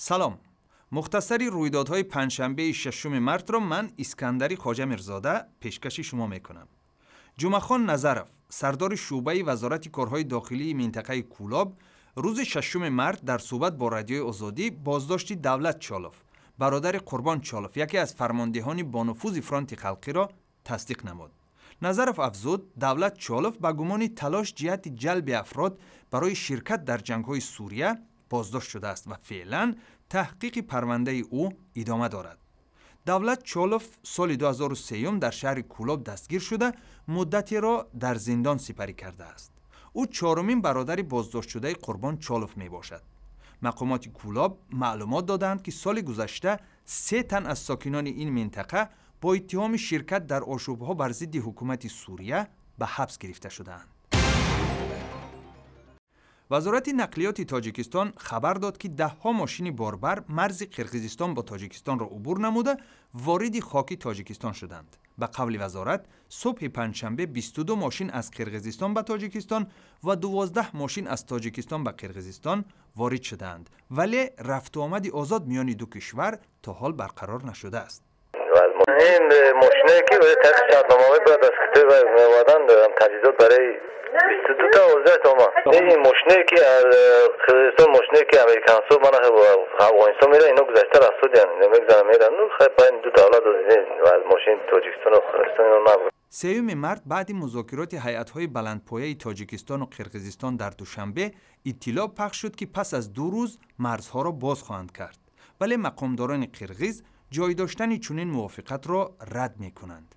سلام. مختصری رویدادهای پنجشنبه ششم مارس را من اسکندری خواجه میرزاده پیشکش شما میکنم. جمعخان نظرف، سردار شعبه وزارت کارهای داخلی منطقه کولاب، روز ششم مارس در صحبت با رادیوی آزادی بازداشت دولت چالوف، برادر قربان چالوف، یکی از فرماندهان با نفوذ فرانت خلقی را تصدیق نمود. نظرف افزود دولت چالوف با گمان تلاش جهت جلب افراد برای شرکت در جنگ‌های سوریه بازداشت شده است و فعلا تحقیق پرونده او ادامه دارد. دولت چالوف سال 2003 در شهر کولاب دستگیر شده مدتی را در زندان سپری کرده است. او چهارمین برادر بازداشت شده قربان چالوف می باشد. مقامات کولاب معلومات دادند که سال گذشته 3 تن از ساکنان این منطقه با اتهام شرکت در آشوب‌ها بر ضد حکومت سوریه به حبس گرفته شدند. وزارت نقلیات تاجیکستان خبر داد که 10 ماشین باربر مرز قرقیزستان با تاجیکستان را عبور نموده وارد خاک تاجیکستان شدند. به قول وزارت صبح پنجشنبه 22 ماشین از قرقیزستان به تاجیکستان و 12 ماشین از تاجیکستان به قرقیزستان وارد شدند، ولی رفت و آمد آزاد میان دو کشور تا حال برقرار نشده است. این ماشینایی که برای تحقیق شرطنامه بعد از کتاب میوادن دارم تجهیزات برای 22 تا 18 تومان. این ماشینایی که از قرقیزستان ماشینایی که امریکن سو من افغانستان میره اینا گذشته رفتن نمیگذارن میرن نو خیلی این دو تا حالت دادن و ماشین تاجیکستان و قرقیزستان اینا نبود. 3 مارس بعد مذاکرات هیئت‌های بلندپایه تاجیکستان و قرقیزستان در دوشنبه اطلاع پخش شد که پس از 2 روز مرزها را باز خواهند کرد، ولی مقامداران قرقیز جای داشتن چنین موافقت را رد می‌کنند.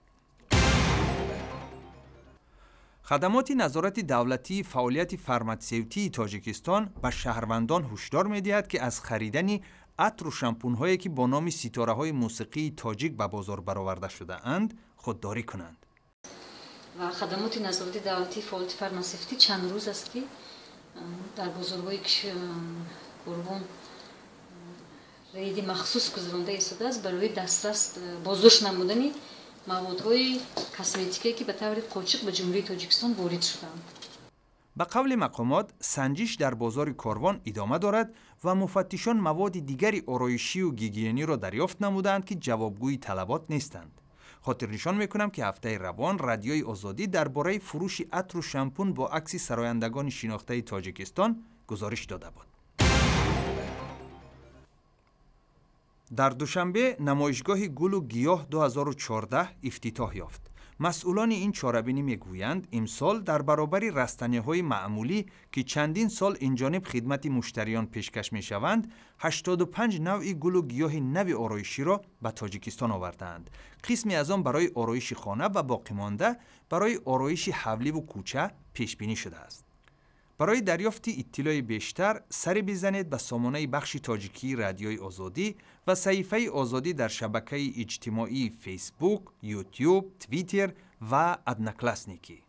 خدمات نظارت دولتی فعالیت فرماسیوتی تاجیکستان به شهروندان هشدار می‌دهد که از خریدن عطر و شامپون‌هایی که با نام ستاره‌های موسیقی تاجیک به بازار برآورده شده اند خودداری کنند. و خدمات نظارت دولتی فعالیت فرماسیوتی چند روز است که در بازارهای قربان رید مخصوص گذرانده ایستاده است برای دسترس بازداشت نمودن موادهای کسمتیکی که به طور قاچاق به جمهوری تاجیکستان وارد شدند. به قول مقامات سنجش در بازار کاروان ادامه دارد و مفتشان مواد دیگری آرایشی و گیگینی را دریافت نمودند که جوابگوی طلبات نیستند. خاطر نشان میکنم که هفته روان رادیوی آزادی درباره فروش عطر و شامپون با عکس سرایندگان شناخته تاجیکستان گزارش داده بود. در دوشنبه نمایشگاه گل و گیاه 2014 افتتاح یافت. مسئولان این چاره‌بینی میگویند امسال در برابر رستنی‌های معمولی که چندین سال اینجانب خدمت مشتریان پیشکش می‌شوند، 85 نوع گل و گیاه نو آرایشی را به تاجیکستان آوردند. قسمی از آن برای آرایش خانه و باقی مانده برای آرایش حولی و کوچه پیش بینی شده است. برای دریافت اطلاع بیشتر سری بزنید به سامانه بخش تاجیکی رادیوی آزادی و صفحه آزادی در شبکه اجتماعی فیسبوک، یوتیوب، توییتر و ادناکلاسنیکی.